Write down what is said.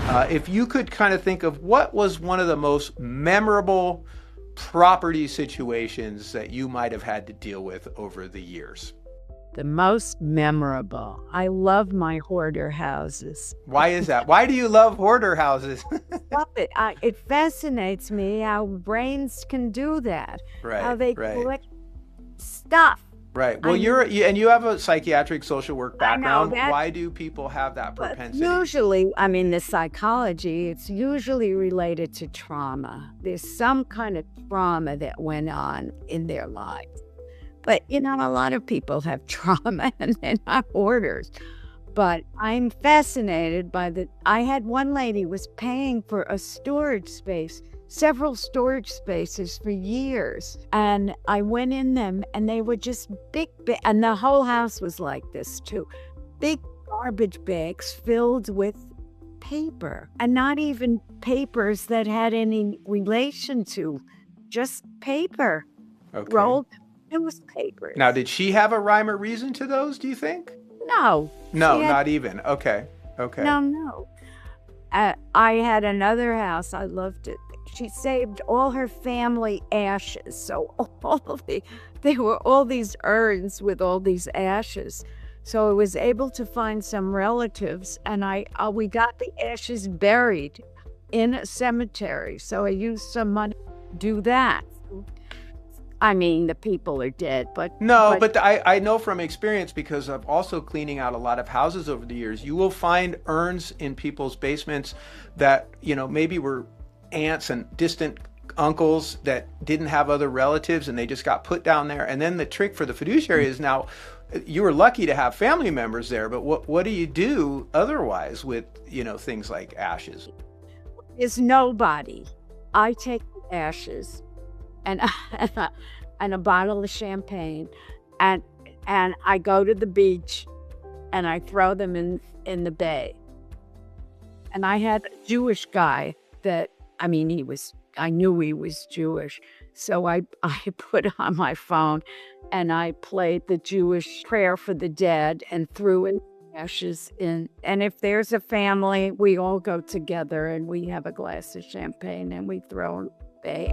If you could kind of think of what was one of the most memorable property situations that you might have had to deal with over the years. The most memorable. I love my hoarder houses. Why is that? Why do you love hoarder houses? Love it. It fascinates me how brains can do that. How Right, they right. collect stuff. Right. Well, I and you have a psychiatric social work I know background. that. Why do people have that But propensity? usually, the psychology, it's usually related to trauma. There's some kind of trauma that went on in their lives. But, a lot of people have trauma and they're not hoarders. But I'm fascinated by I had one lady was paying for a storage space, several storage spaces for years. And I went in them and they were just big, and the whole house was like this too. Big garbage bags filled with paper, and not even papers that had any relation to, just paper. Okay. Rolled. It was paper. Now, did she have a rhyme or reason to those, do you think? No. No, not even. Okay. Okay. No. I had another house. I loved it. She saved all her family ashes. So there were all these urns with all these ashes. So I was able to find some relatives, and we got the ashes buried in a cemetery. So I used some money to do that. The people are dead, but... No, but I know from experience, because of also cleaning out a lot of houses over the years, you will find urns in people's basements that, maybe were aunts and distant uncles that didn't have other relatives and they just got put down there. And then the trick for the fiduciary is, now you were lucky to have family members there, but what do you do otherwise with, things like ashes? There's nobody. I take the ashes and a bottle of champagne, and I go to the beach and I throw them in the bay. And I had a Jewish guy that, I knew he was Jewish. So I put on my phone and I played the Jewish prayer for the dead and threw in ashes in. And if there's a family, we all go together and we have a glass of champagne and we throw in the bay.